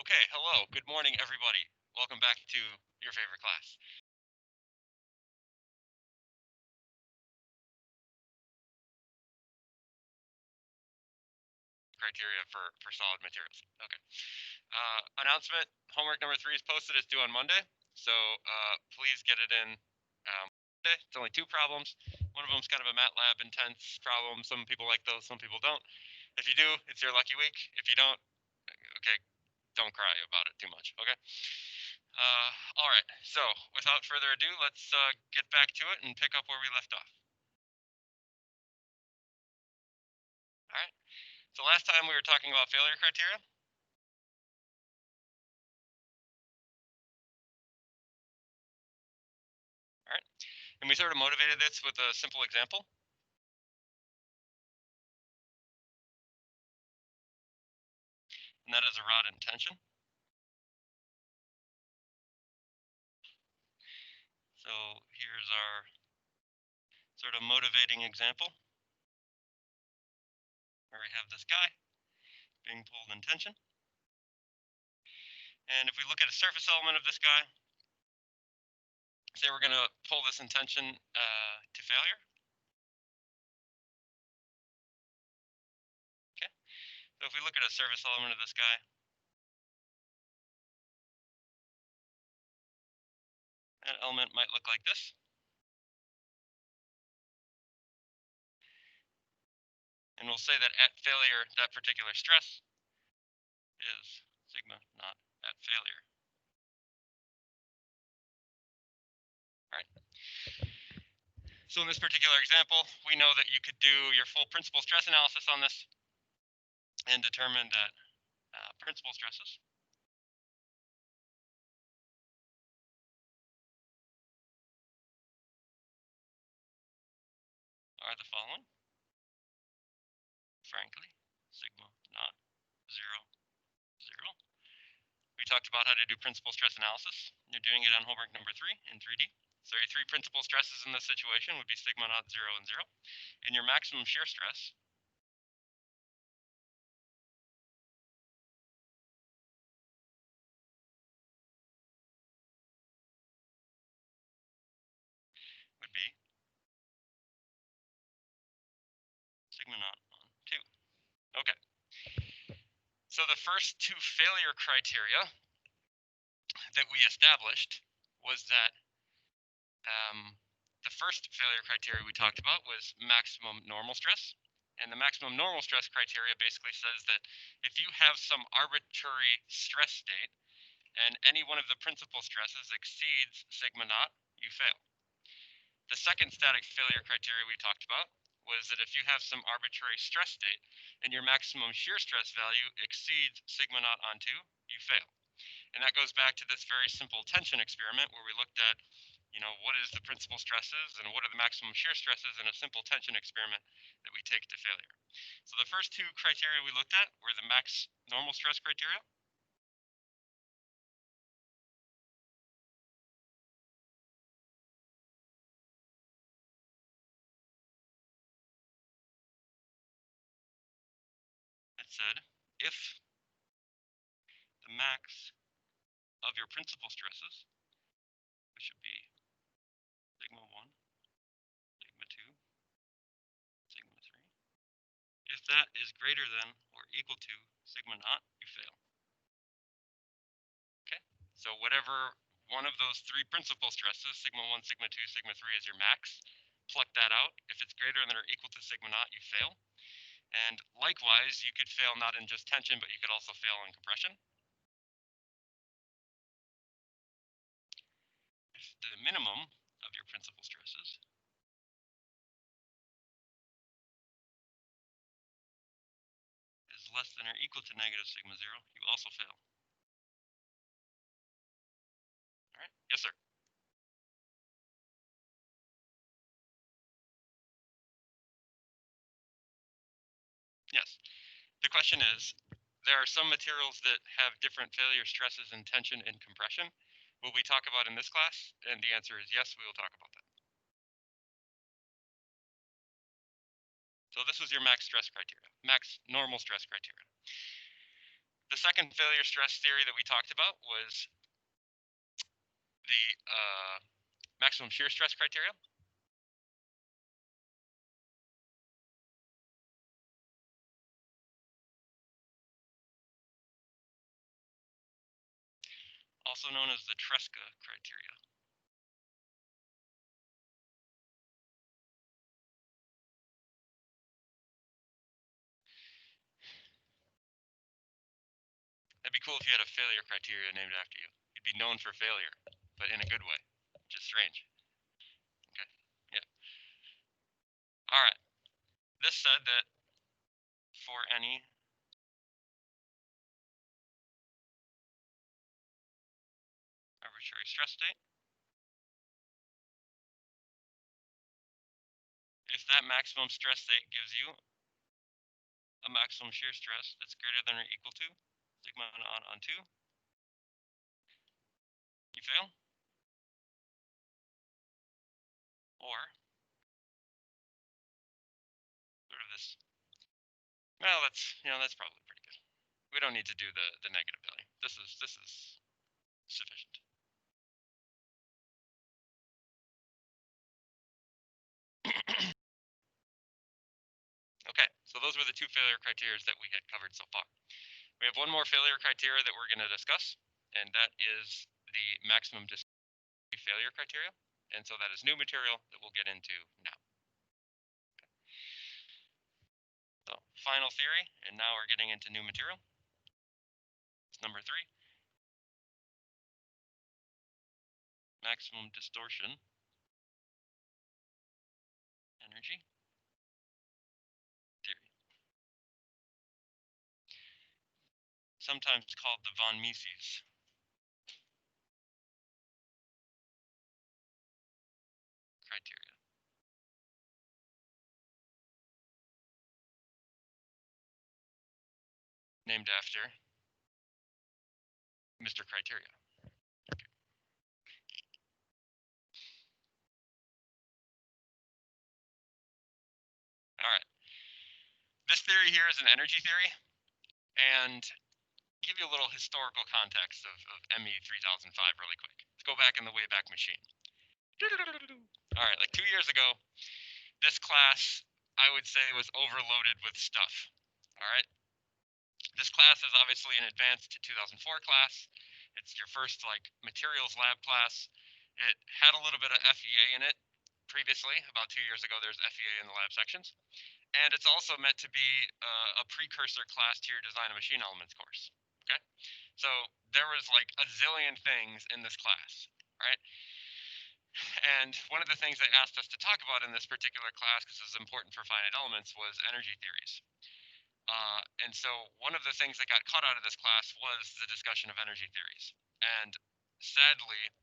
Okay, hello, good morning, everybody. Welcome back to your favorite class. Criteria for solid materials. Okay. Announcement, homework number 3 is posted. It's due on Monday, so please get it in Monday. It's only 2 problems. One of them is kind of a MATLAB intense problem. Some people like those, some people don't. If you do, it's your lucky week. If you don't, okay, don't cry about it too much, okay? All right, so without further ado, let's get back to it and pick up where we left off. All right, so last time we were talking about failure criteria. All right, and we sort of motivated this with a simple example. And that is a rod in tension. So here's our sort of motivating example where we have this guy being pulled in tension. And if we look at a surface element of this guy, say we're going to pull this in tension to failure. Okay, so if we look at a surface element of this guy, that element might look like this. And we'll say that at failure, that particular stress is sigma naught at failure. All right. So in this particular example, we know that you could do your full principal stress analysis on this and determine that principal stresses are the following. Frankly, sigma naught 0, 0. We talked about how to do principal stress analysis. You're doing it on homework number 3 in 3D. So your 3 principal stresses in this situation would be sigma naught 0 and 0. And your maximum shear stress would be sigma naught on 2. Okay. So the first 2 failure criteria that we established was that the first failure criteria we talked about was maximum normal stress. And the maximum normal stress criteria basically says that if you have some arbitrary stress state and any one of the principal stresses exceeds sigma naught, you fail. The second static failure criteria we talked about was that if you have some arbitrary stress state and your maximum shear stress value exceeds sigma naught on 2, you fail. And that goes back to this very simple tension experiment where we looked at, what is the principal stresses and what are the maximum shear stresses in a simple tension experiment that we take to failure. So the first 2 criteria we looked at were the max normal stress criteria. It said if the max of your principal stresses, which should be sigma 1, sigma 2, sigma 3, if that is greater than or equal to sigma naught, you fail. Okay, so whatever one of those 3 principal stresses, sigma 1, sigma 2, sigma 3 is your max, pluck that out. If it's greater than or equal to sigma naught, you fail. And likewise, you could fail not in just tension, but you could also fail in compression. If the minimum of your principal stresses is less than or equal to negative sigma 0, you also fail. All right, yes, sir. Yes. The question is, there are some materials that have different failure stresses in tension and compression. Will we talk about in this class? And the answer is yes, we will talk about that. So this was your max stress criteria, max normal stress criteria. The second failure stress theory that we talked about was the maximum shear stress criteria. Also known as the Tresca criteria. That'd be cool if you had a failure criteria named after you. You'd be known for failure, but in a good way, which is strange. Okay, yeah. All right. This said that for any arbitrary stress state, if that maximum stress state gives you a maximum shear stress that's greater than or equal to sigma naught on 2, you fail. Or sort of this, well, that's probably pretty good. We don't need to do the negative value. This is sufficient. Okay, so those were the two failure criteria that we had covered so far. We have one more failure criteria that we're going to discuss, and that is the maximum failure criteria. And so that is new material that we'll get into now. So final theory, and now we're getting into new material. It's number 3. Maximum distortion energy theory. Sometimes called the von Mises criteria. Named after Mr. Criteria. Okay. All right. This theory here is an energy theory, and give you a little historical context of ME3005 really quick. Let's go back in the Wayback Machine. All right, like 2 years ago, this class, I would say, was overloaded with stuff. All right. This class is obviously an advanced 2004 class. It's your first like materials lab class. It had a little bit of FEA in it previously. About 2 years ago, there's FEA in the lab sections. And it's also meant to be a precursor class to your design of machine elements course. Okay. So there was like a zillion things in this class, right? And one of the things they asked us to talk about in this particular class, because it's important for finite elements, was energy theories. And so one of the things that got cut out of this class was the discussion of energy theories. And sadly,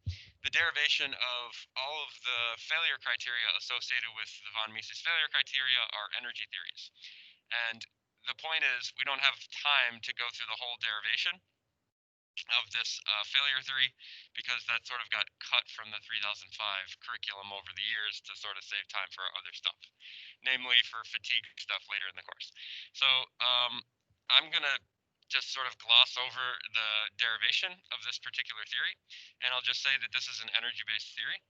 the derivation of all of the failure criteria associated with the von Mises failure criteria are energy theories. And the point is, we don't have time to go through the whole derivation of this failure theory, because that sort of got cut from the 3005 curriculum over the years to sort of save time for other stuff, namely for fatigue stuff later in the course. So I'm going to just sort of gloss over the derivation of this particular theory, and I'll just say that this is an energy-based theory.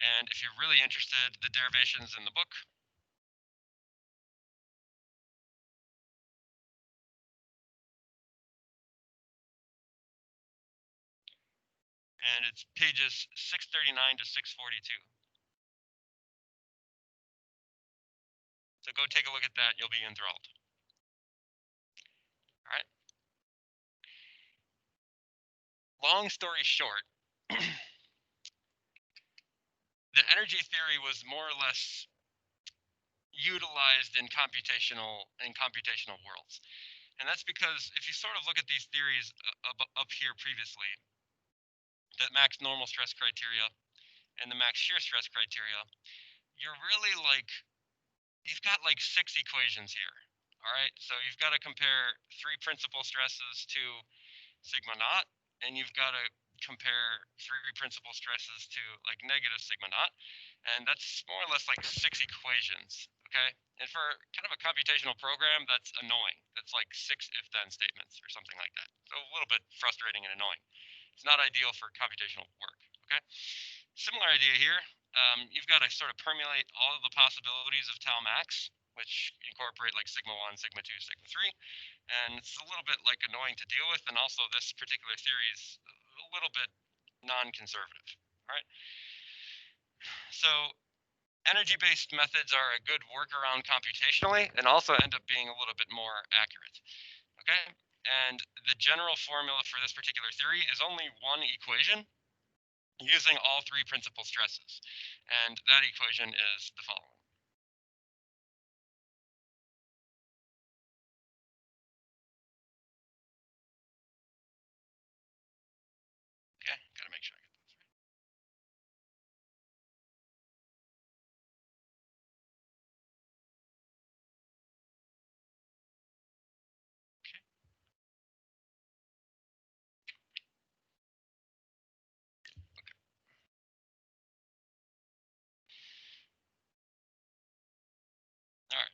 And if you're really interested, the derivation's in the book. And it's pages 639 to 642. So go take a look at that. You'll be enthralled. All right. Long story short, the energy theory was more or less utilized in computational worlds. And that's because if you sort of look at these theories up here previously, the max normal stress criteria and the max shear stress criteria, you're really like, you've got like 6 equations here. All right, so you've got to compare 3 principal stresses to sigma naught, and you've got to compare three principal stresses to like negative sigma naught, and that's more or less like 6 equations, okay? And for kind of a computational program, that's annoying. That's like 6 if-then statements or something like that. So a little bit frustrating and annoying. It's not ideal for computational work, okay? Similar idea here. You've got to sort of permeate all of the possibilities of tau max, which incorporate like sigma 1, sigma 2, sigma 3, and it's a little bit like annoying to deal with, and also this particular theory is a little bit non-conservative. All right, so energy-based methods are a good workaround computationally and also end up being a little bit more accurate. Okay, and the general formula for this particular theory is only one equation using all three principal stresses, and that equation is the following. Okay, gotta make sure I get this right. Okay. All right,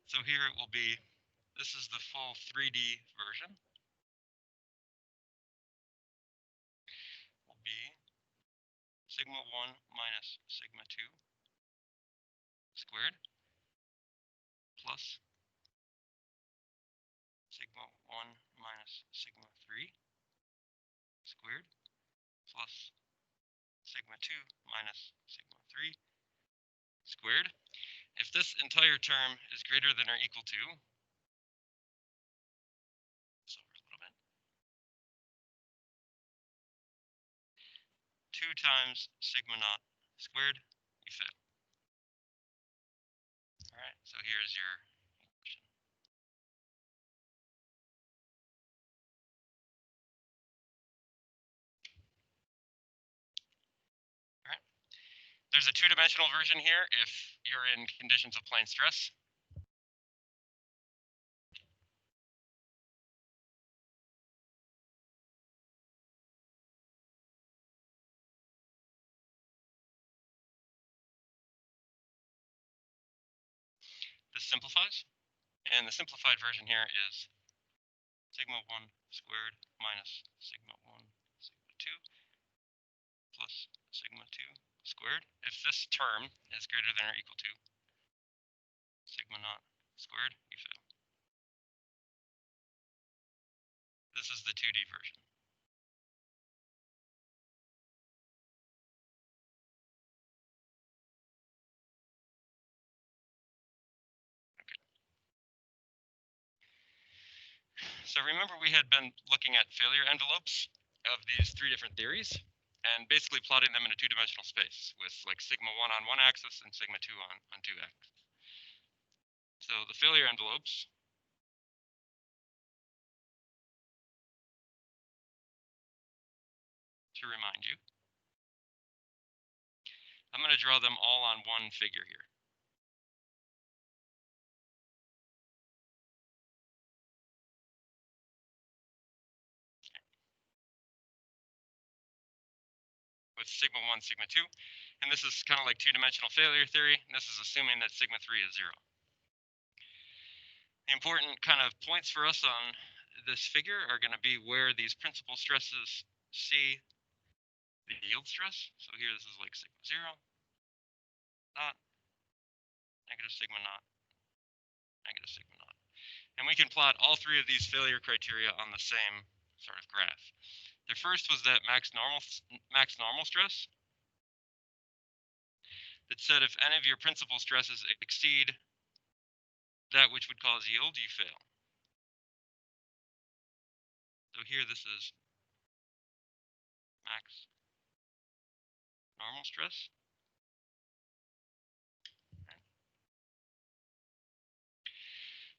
so here it will be, this is the full 3D version, will be sigma 1 minus sigma 2 squared plus sigma 1 minus sigma 3 squared plus sigma 2 minus sigma 3 squared. If this entire term is greater than or equal to, so over a little bit, 2 times sigma naught squared, you fail. All right, so here's your equation. All right, there's a two-dimensional version here if you're in conditions of plane stress. This simplifies, and the simplified version here is sigma 1 squared minus sigma 1 sigma 2 plus sigma 2 squared. If this term is greater than or equal to sigma naught squared, you fail. This is the 2D version. Okay. So remember we had been looking at failure envelopes of these three different theories and basically plotting them in a two-dimensional space with like sigma 1 on one axis and sigma 2 on two axes. So the failure envelopes to remind you, I'm going to draw them all on one figure here. With sigma 1, sigma 2, and this is kind of like two-dimensional failure theory, and this is assuming that sigma 3 is 0. The important kind of points for us on this figure are going to be where these principal stresses see the yield stress. So here this is like sigma 0, naught, negative sigma naught, negative sigma naught. And we can plot all three of these failure criteria on the same sort of graph. The first was that max normal stress that said if any of your principal stresses exceed that which would cause yield, you fail. So here this is max normal stress.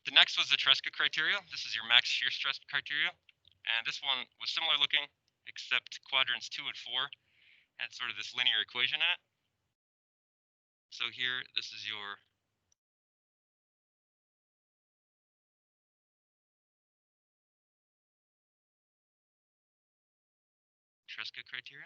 The next was the Tresca criteria. This is your max shear stress criteria. And this one was similar looking, except quadrants 2 and 4 had sort of this linear equation in it. So here, this is your Tresca criteria.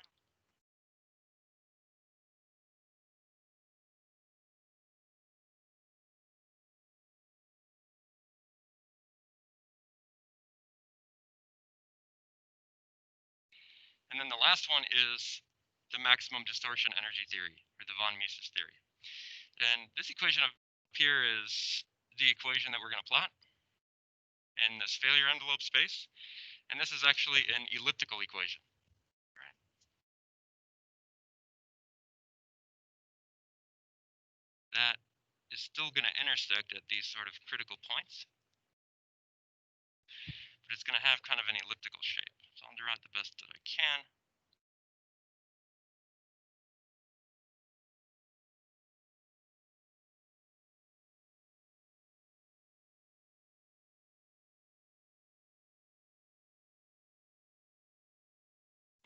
And then the last one is the maximum distortion energy theory, or the von Mises theory. And this equation up here is the equation that we're going to plot in this failure envelope space. And this is actually an elliptical equation. Right? That is still going to intersect at these sort of critical points, but it's going to have kind of an elliptical shape. So I'll draw it the best that I can.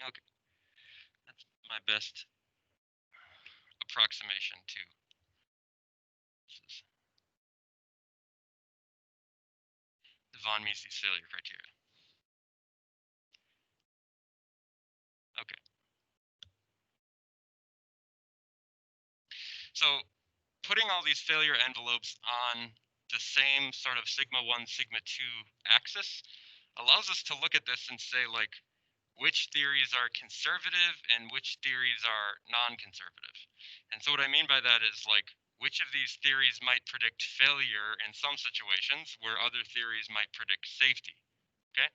Okay, that's my best approximation to the von Mises failure criteria. Okay. So putting all these failure envelopes on the same sort of sigma 1, sigma 2 axis allows us to look at this and say, like, which theories are conservative and which theories are non-conservative. And so what I mean by that is, like, which of these theories might predict failure in some situations where other theories might predict safety, okay?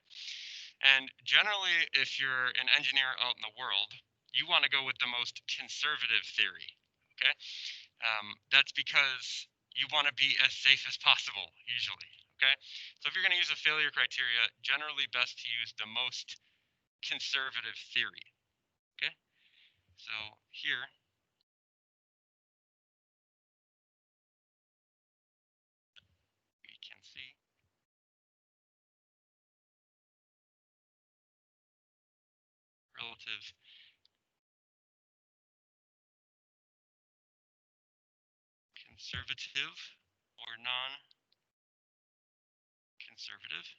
And generally, if you're an engineer out in the world, you want to go with the most conservative theory, okay? That's because you want to be as safe as possible, usually, okay? So if you're going to use a failure criteria, generally best to use the most conservative theory, okay? So here, we can see relative conservative or non-conservative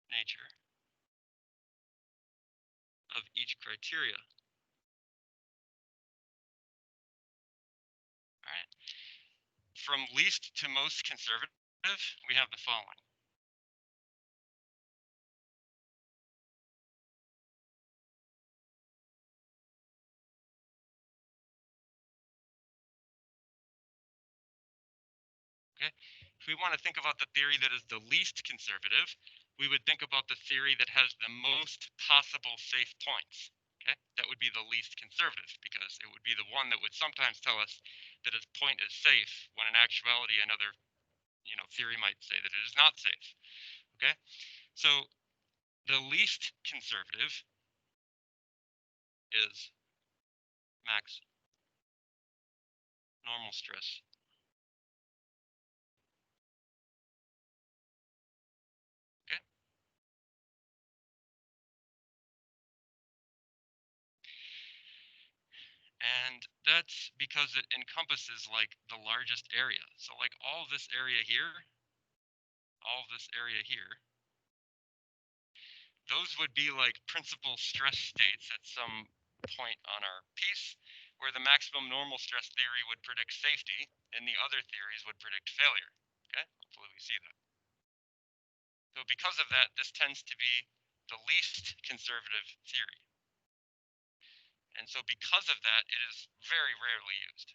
nature of each criteria. All right. From least to most conservative, we have the following. Okay. If we want to think about the theory that is the least conservative, we would think about the theory that has the most possible safe points. Okay, that would be the least conservative because it would be the one that would sometimes tell us that its point is safe when in actuality another, theory might say that it is not safe. Okay, so the least conservative is max normal stress. Okay, and that's because it encompasses like the largest area. So like all this area here, those would be like principal stress states at some point on our piece, where the maximum normal stress theory would predict safety and the other theories would predict failure. Okay, hopefully we see that. So because of that, this tends to be the least conservative theory. And so because of that, it is very rarely used.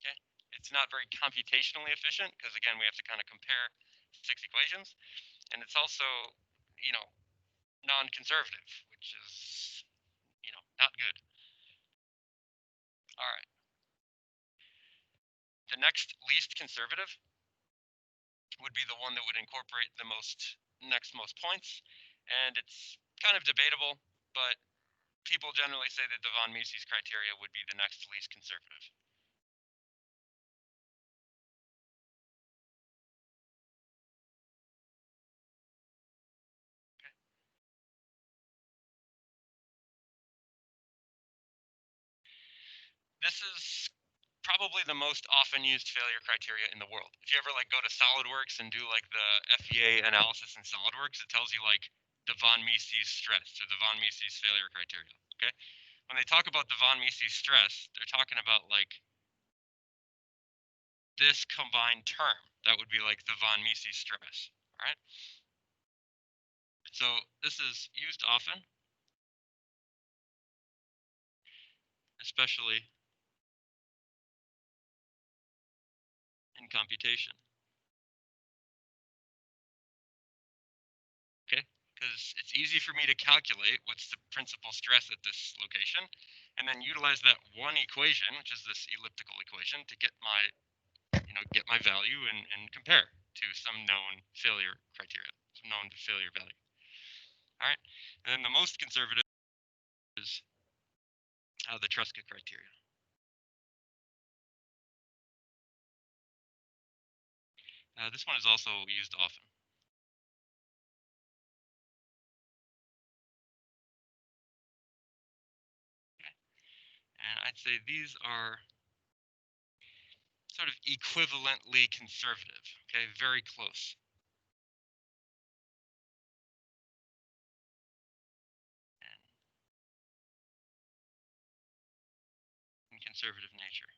Okay, it's not very computationally efficient because again, we have to kind of compare 6 equations, and it's also, non-conservative, which is, not good. All right. The next least conservative would be the one that would incorporate the next most points, and it's kind of debatable, but people generally say that the von Mises criteria would be the next least conservative. Okay. this is probably the most often used failure criteria in the world. If you ever like go to SolidWorks and do like the FEA analysis in SolidWorks, it tells you like the von Mises stress or the von Mises failure criteria. Okay, when they talk about the von Mises stress, they're talking about like this combined term. That would be like the von Mises stress. All right. So this is used often, especially in computation. Okay, because it's easy for me to calculate what's the principal stress at this location, and then utilize that one equation, which is this elliptical equation, to get my value and compare to some known failure criteria, some known failure value. All right, and then the most conservative is the Tresca criteria. This one is also used often. Okay. And I'd say these are sort of equivalently conservative, okay, very close. In conservative nature.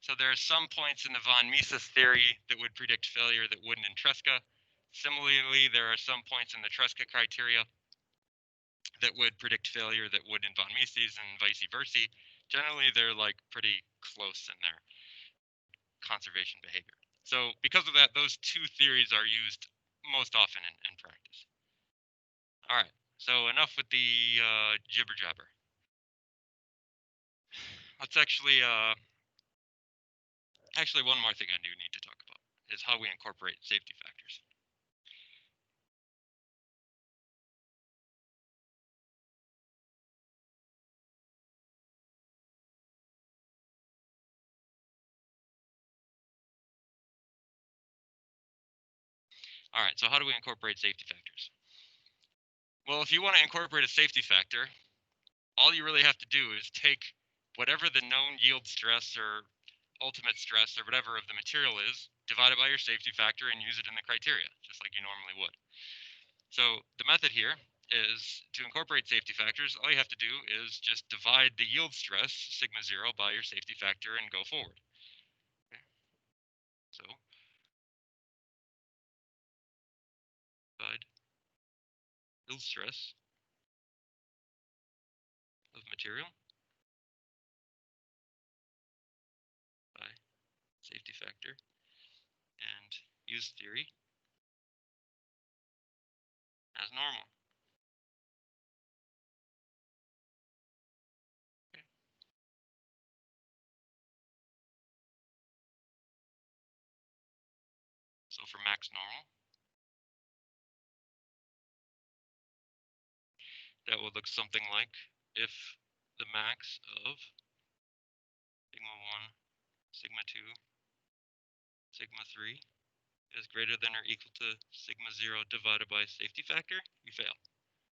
So there are some points in the von Mises theory that would predict failure that wouldn't in Tresca. Similarly, there are some points in the Tresca criteria that would predict failure that would in von Mises and vice versa. Generally, they're like pretty close in their conservation behavior. So because of that, those two theories are used most often in practice. All right, so enough with the jibber jabber. Let's actually one more thing I do need to talk about is how we incorporate safety factors. All right, so how do we incorporate safety factors? Well, if you want to incorporate a safety factor, all you really have to do is take whatever the known yield stress or ultimate stress or whatever of the material is, divide it by your safety factor, and use it in the criteria, just like you normally would. So the method here is to incorporate safety factors. All you have to do is just divide the yield stress, sigma 0, by your safety factor and go forward. Okay. So divide yield stress of material by safety factor and use theory as normal. Okay. So for max normal, that would look something like if the max of sigma 1, sigma 2, sigma 3 is greater than or equal to sigma 0 divided by safety factor, you fail.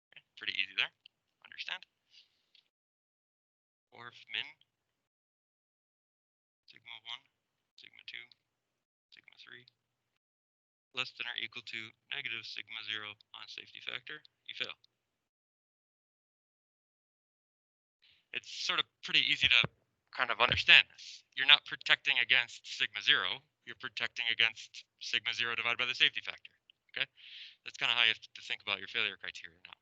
Okay. Pretty easy there. Understand? Or if min sigma 1, sigma 2, sigma 3 less than or equal to negative sigma 0 on safety factor, you fail. It's sort of pretty easy to kind of understand this. You're not protecting against sigma 0, you're protecting against sigma 0 divided by the safety factor. Okay? That's kind of how you have to think about your failure criteria now.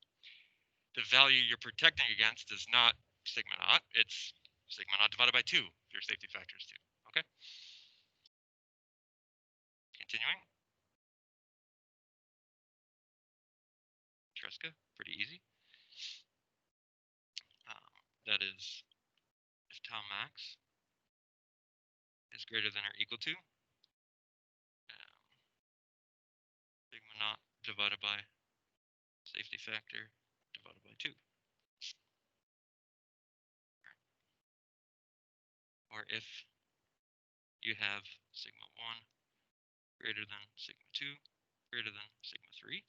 The value you're protecting against is not sigma naught, it's sigma naught divided by 2, if your safety factor is 2. Okay? Continuing. Tresca, pretty easy. That is, if tau max is greater than or equal to sigma naught divided by safety factor divided by 2. Or if you have sigma 1 greater than sigma 2 greater than sigma 3,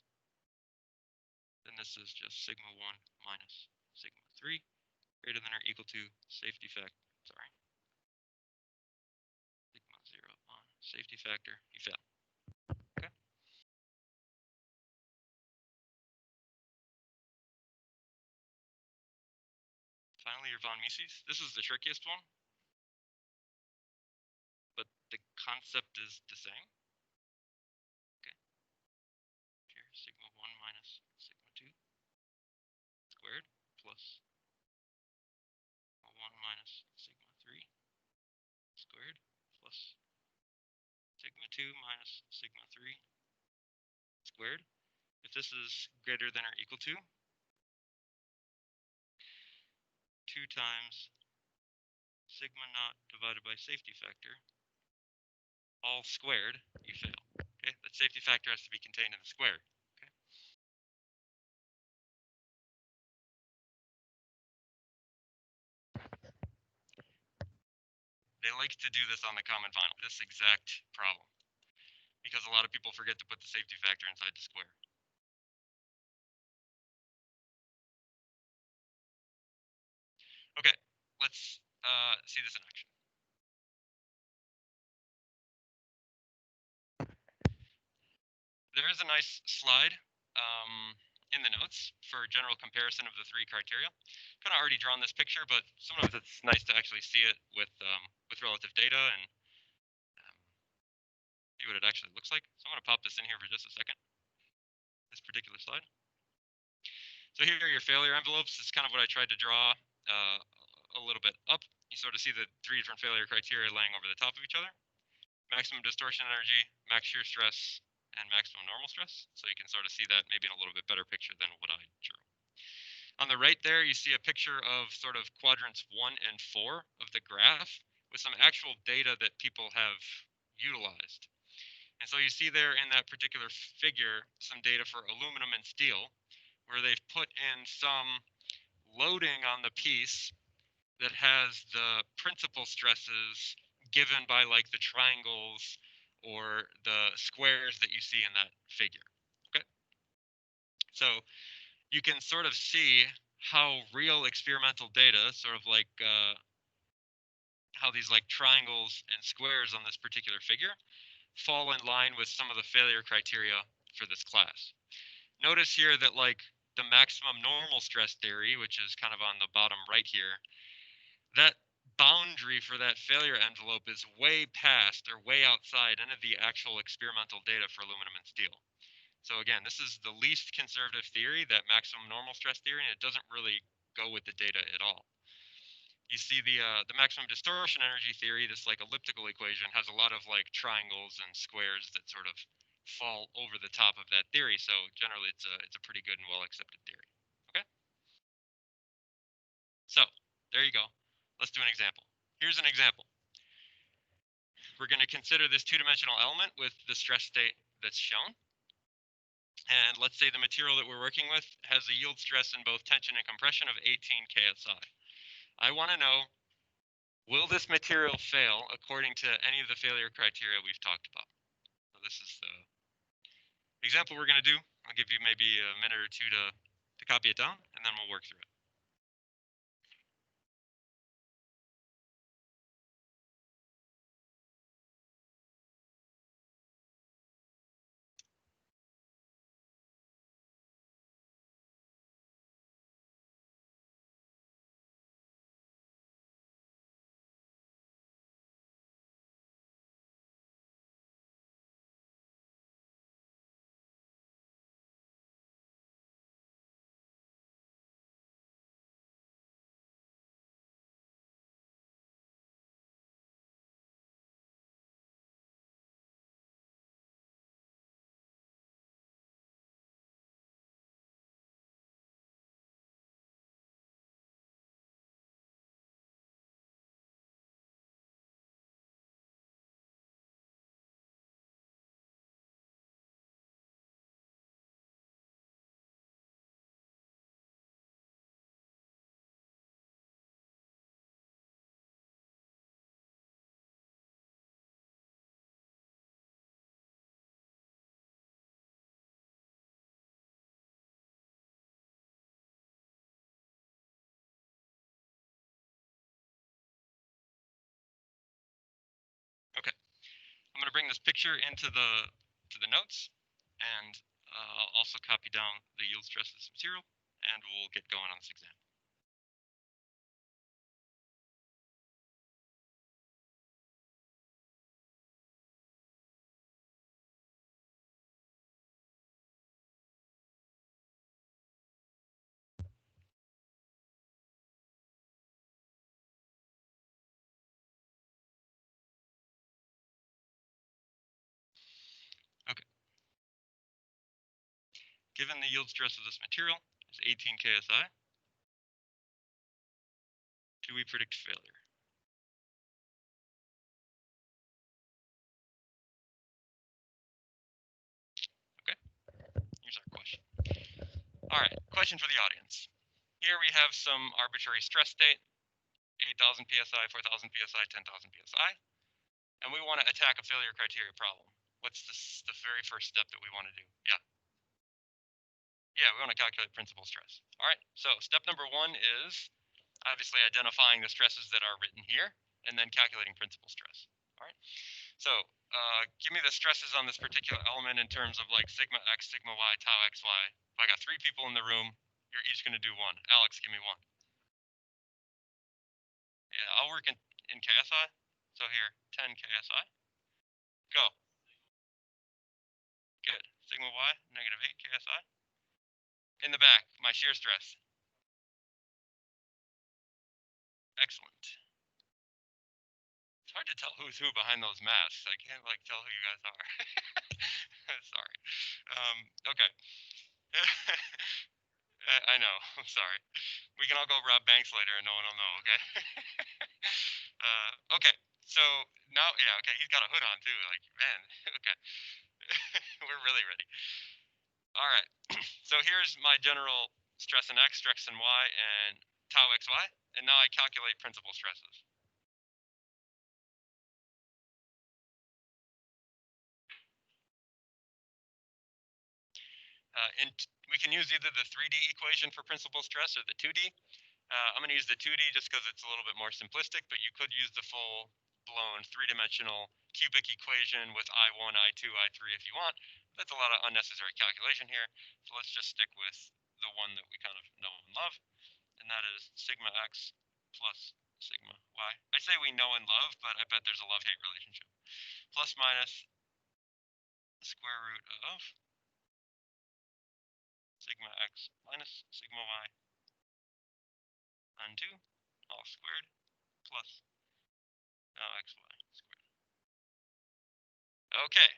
then this is just sigma 1 minus sigma 3 greater than or equal to safety factor. Sorry. Sigma 0 on safety factor, you fail. Okay. Finally, your von Mises. This is the trickiest one, but the concept is the same. Okay. Here, sigma 1 minus sigma 2 squared plus 1 minus sigma 3 squared plus sigma 2 minus sigma 3 squared. If this is greater than or equal to 2 times sigma naught divided by safety factor, all squared, you fail. Okay, that safety factor has to be contained in the square. Okay. They like to do this on the common final, this exact problem, because a lot of people forget to put the safety factor inside the square. Okay, let's see this in action. There is a nice slide in the notes for general comparison of the three criteria. Kind of already drawn this picture, but sometimes it's nice to actually see it with relative data and see what it actually looks like. So I'm going to pop this in here for just a second. This particular slide. So here are your failure envelopes. This is kind of what I tried to draw a little bit up. You sort of see the three different failure criteria laying over the top of each other. Maximum distortion energy, max shear stress, and maximum normal stress. So you can sort of see that maybe in a little bit better picture than what I drew. On the right there, you see a picture of sort of quadrants 1 and 4 of the graph with some actual data that people have utilized. And so you see there in that particular figure some data for aluminum and steel, where they've put in some loading on the piece that has the principal stresses given by like the triangles or the squares that you see in that figure. Okay. So you can sort of see how real experimental data, sort of like how these like triangles and squares on this particular figure fall in line with some of the failure criteria for this class. Notice here that like the maximum normal stress theory, which is kind of on the bottom right here, that boundary for that failure envelope is way past or way outside any of the actual experimental data for aluminum and steel. So again, this is the least conservative theory, that maximum normal stress theory, and it doesn't really go with the data at all. You see the maximum distortion energy theory, this like elliptical equation, has a lot of like triangles and squares that sort of fall over the top of that theory. So generally, it's a pretty good and well accepted theory. Okay. So there you go. Let's do an example. Here's an example. We're going to consider this two-dimensional element with the stress state that's shown. And let's say the material that we're working with has a yield stress in both tension and compression of 18 KSI. I want to know, will this material fail according to any of the failure criteria we've talked about? So this is the example we're going to do. I'll give you maybe a minute or two to copy it down, and then we'll work through it. I'm going to bring this picture into the notes, and I'll also copy down the yield stress of this material, and we'll get going on this exam. Okay. Given the yield stress of this material is 18 KSI, do we predict failure? Okay, here's our question. All right, question for the audience. Here we have some arbitrary stress state, 8,000 PSI, 4,000 PSI, 10,000 PSI, and we want to attack a failure criteria problem. What's the very first step that we want to do? Yeah. Yeah, we want to calculate principal stress. All right, so step number one is obviously identifying the stresses that are written here and then calculating principal stress. All right, so give me the stresses on this particular element in terms of like sigma x, sigma y, tau xy. If I got 3 people in the room, you're each going to do one. Alex, give me one. Yeah, I'll work in KSI. So here, 10 KSI. Go. Good. Sigma y, negative 8 KSI. In the back, my shear stress. Excellent. It's hard to tell who's who behind those masks. I can't like tell who you guys are. Sorry. Okay. I know. I'm sorry. We can all go rob banks later and no one will know, okay? Okay. So now, yeah, okay. He's got a hood on too. Like, man, okay. We're really ready. All right. So here's my general stress in X, stress in Y, and tau XY. And now I calculate principal stresses. We can use either the 3D equation for principal stress or the 2D. I'm going to use the 2D just because it's a little bit more simplistic, but you could use the full-blown three-dimensional cubic equation with I1, I2, I3 if you want. That's a lot of unnecessary calculation here, so let's just stick with the one that we kind of know and love, and that is sigma x plus sigma y. I say we know and love, but I bet there's a love-hate relationship. Plus minus square root of sigma x minus sigma y on 2 all squared plus xy squared. Okay.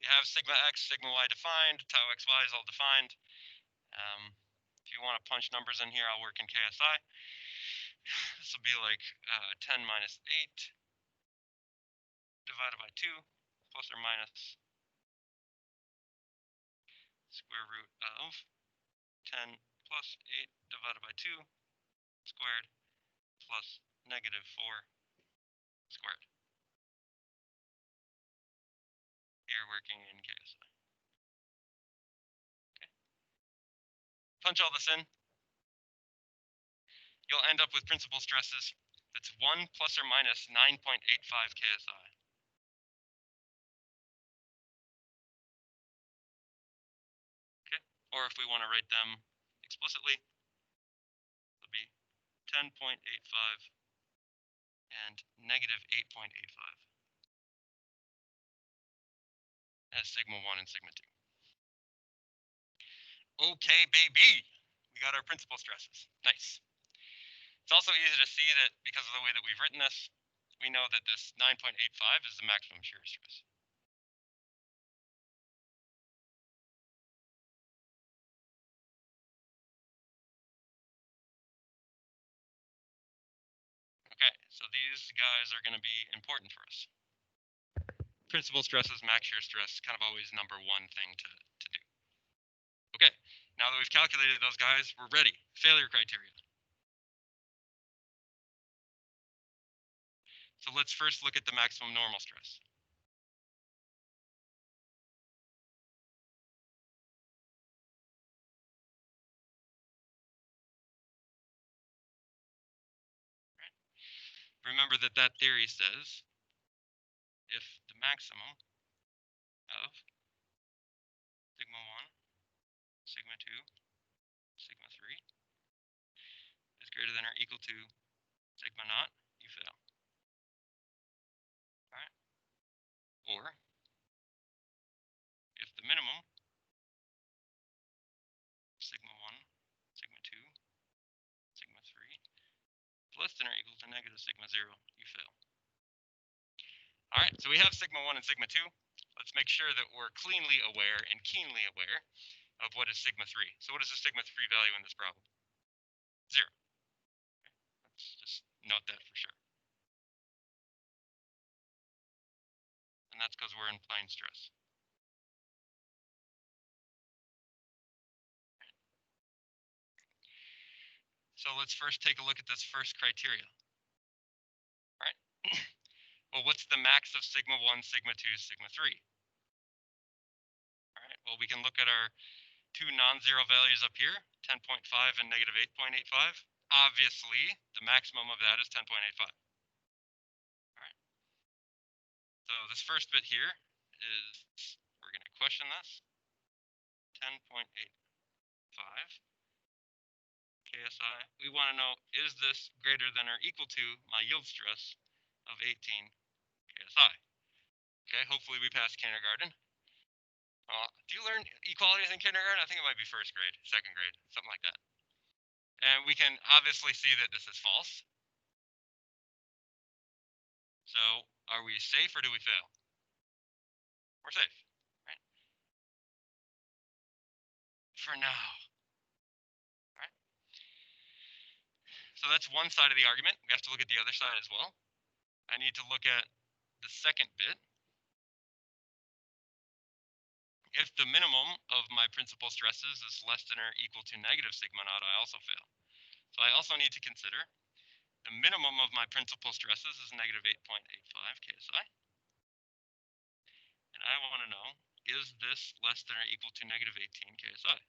You have sigma x, sigma y defined, tau xy is all defined. If you want to punch numbers in here, I'll work in KSI. This will be like 10 minus 8 divided by 2 plus or minus square root of 10 plus 8 divided by 2 squared plus negative 4 squared. Here working in KSI. Okay. Punch all this in. You'll end up with principal stresses that's 1 plus or minus 9.85 KSI. Okay. Or if we want to write them explicitly, it'll be 10.85 and negative 8.85 as sigma 1 and sigma 2. Okay, baby. We got our principal stresses. Nice. It's also easy to see that because of the way that we've written this, we know that this 9.85 is the maximum shear stress. Okay, so these guys are going to be important for us. Principal stresses, max shear stress, kind of always number one thing to do. Okay, now that we've calculated those guys, we're ready. Failure criteria. So let's first look at the maximum normal stress. Remember that theory says if the maximum of sigma 1, sigma 2, sigma 3 is greater than or equal to sigma naught, you fail. All right. Or if the minimum sigma 1, sigma 2, sigma 3 is less than or equal to negative sigma 0, you fail. All right, so we have sigma 1 and sigma 2. Let's make sure that we're cleanly aware and keenly aware of what is sigma 3. So what is the sigma 3 value in this problem? 0. Let's just note that for sure. And that's because we're in plane stress. So let's first take a look at this first criteria. All right. Well, what's the max of sigma 1, sigma 2, sigma 3? All right. Well, we can look at our two non-zero values up here, 10.5 and negative 8.85. Obviously, the maximum of that is 10.85. All right. So this first bit here is, we're going to question this. 10.85 KSI. We want to know, is this greater than or equal to my yield stress of 18 KSI? Okay, hopefully we passed kindergarten. Do you learn equalities in kindergarten? I think it might be first grade, second grade, something like that. And we can obviously see that this is false. So are we safe or do we fail? We're safe, right? For now. Right? So that's one side of the argument. We have to look at the other side as well. I need to look at the second bit. If the minimum of my principal stresses is less than or equal to negative sigma naught, I also fail. So I also need to consider the minimum of my principal stresses is negative 8.85 KSI. And I want to know, is this less than or equal to negative 18 KSI?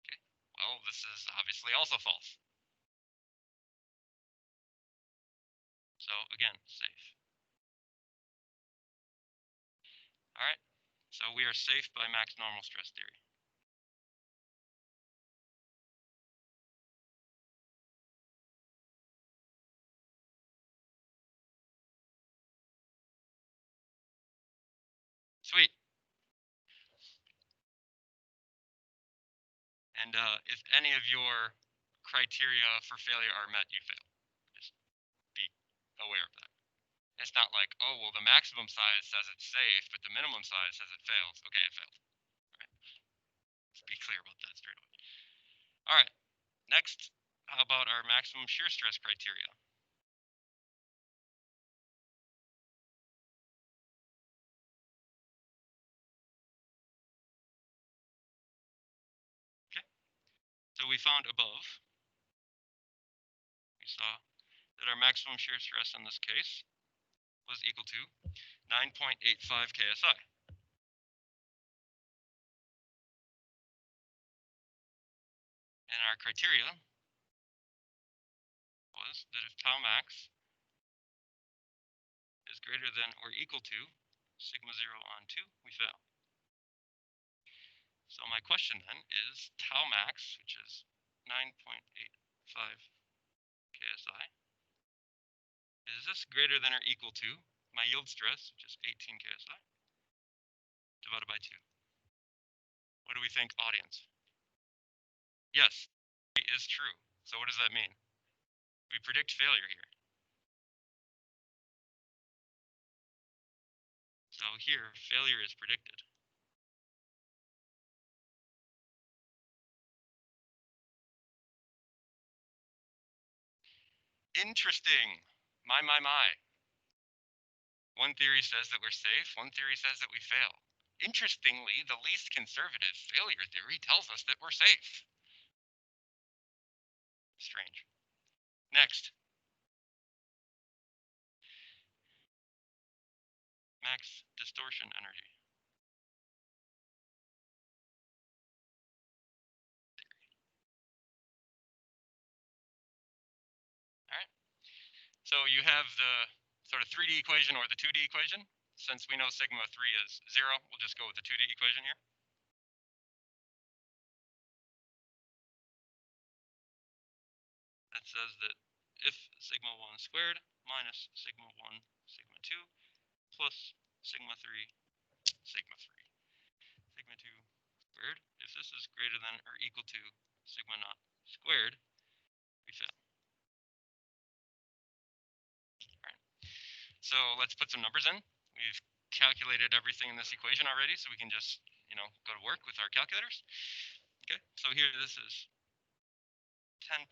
Okay, well, this is obviously also false. So again, safe. All right, so we are safe by max normal stress theory. Sweet. And if any of your criteria for failure are met, you fail. Just be aware of that. It's not like, oh, well, the maximum size says it's safe, but the minimum size says it fails. Okay, it failed. All right. Let's be clear about that straight away. All right. Next, how about our maximum shear stress criteria? Okay. So we found above, we saw that our maximum shear stress in this case was equal to 9.85 KSI. And our criteria was that if tau max is greater than or equal to sigma 0 on 2, we fail. So my question then is tau max, which is 9.85 KSI, is this greater than or equal to my yield stress, which is 18 KSI, divided by 2? What do we think, audience? Yes, it is true. So what does that mean? We predict failure here. So here, failure is predicted. Interesting. My. One theory says that we're safe, one theory says that we fail. Interestingly, the least conservative failure theory tells us that we're safe. Strange. Next. Max distortion energy. All right. So you have the sort of 3D equation or the 2D equation. Since we know sigma 3 is 0, we'll just go with the 2D equation here. That says that if sigma 1 squared minus sigma 1 sigma 2 plus sigma 3 sigma 3 sigma 2 squared, if this is greater than or equal to sigma naught squared, we fail. All right. So let's put some numbers in. We've calculated everything in this equation already, so we can just, go to work with our calculators. Okay, so here this is 10.85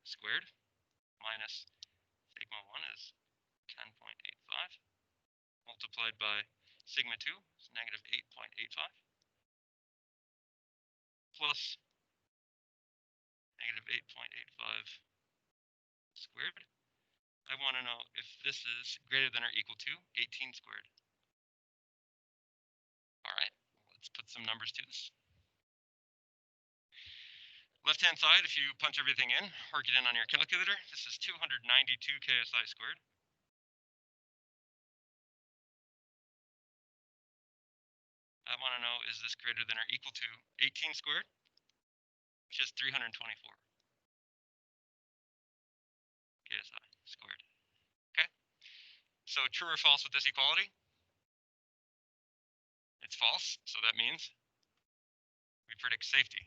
squared minus sigma 1 is 10.85 multiplied by sigma 2 is negative 8.85 plus negative 8.85 squared. I want to know if this is greater than or equal to 18 squared. All right, let's put some numbers to this. Left-hand side, if you punch everything in, work it in on your calculator, this is 292 KSI squared. I want to know, is this greater than or equal to 18 squared, which is 324 KSI squared. Okay, so true or false with this equality? It's false, so that means we predict safety.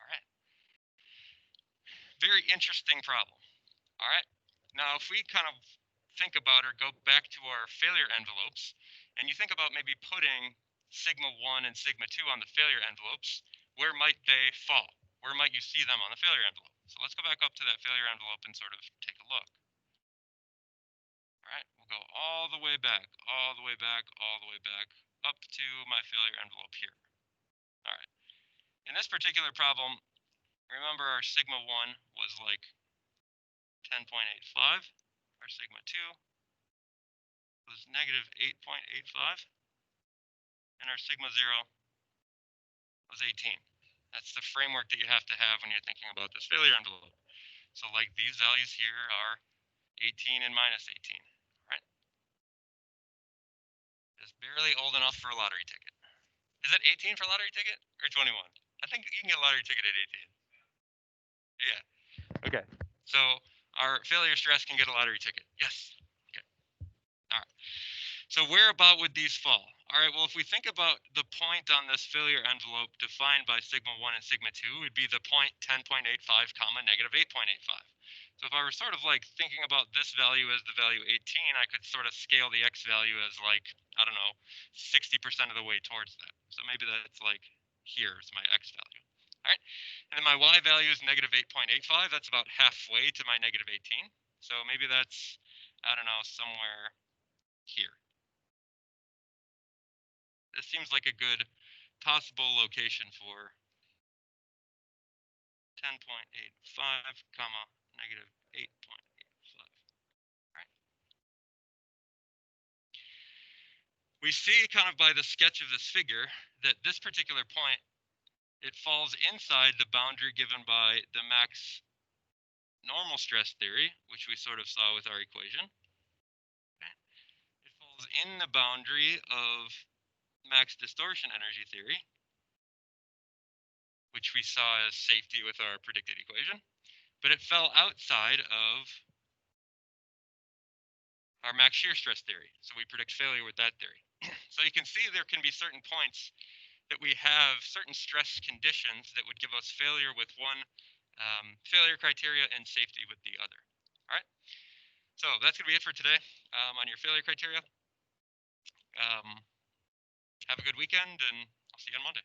All right. Very interesting problem. All right. Now, if we kind of think about or go back to our failure envelopes, and you think about maybe putting sigma 1 and sigma 2 on the failure envelopes, where might they fall? Where might you see them on the failure envelope? So let's go back up to that failure envelope and sort of take a look. All right, we'll go all the way back, all the way back, all the way back, up to my failure envelope here. All right. In this particular problem, remember our sigma 1 was like 10.85. Our sigma 2 was negative 8.85. And our sigma 0 was 18. That's the framework that you have to have when you're thinking about this failure envelope. So like these values here are 18 and minus 18, right? Just barely old enough for a lottery ticket. Is it 18 for a lottery ticket or 21? I think you can get a lottery ticket at 18. Yeah. Okay. So our failure stress can get a lottery ticket. Yes. Okay. All right. So where about would these fall? All right, well, if we think about the point on this failure envelope defined by sigma 1 and sigma 2, it would be the point 10.85 comma negative 8.85. So if I were sort of like thinking about this value as the value 18, I could sort of scale the x value as like, I don't know, 60% of the way towards that. So maybe that's like, here's my x value. All right, and then my y value is negative 8.85. That's about halfway to my negative 18. So maybe that's, I don't know, somewhere here. This seems like a good possible location for 10.85 comma negative 8.85. Right. We see kind of by the sketch of this figure that this particular point, it falls inside the boundary given by the max normal stress theory, which we sort of saw with our equation. Okay. It falls in the boundary of max distortion energy theory, which we saw as safety with our predicted equation, but it fell outside of our max shear stress theory. So we predict failure with that theory. So you can see there can be certain points that we have certain stress conditions that would give us failure with one failure criteria and safety with the other. All right. So that's going to be it for today on your failure criteria. Have a good weekend, and I'll see you on Monday.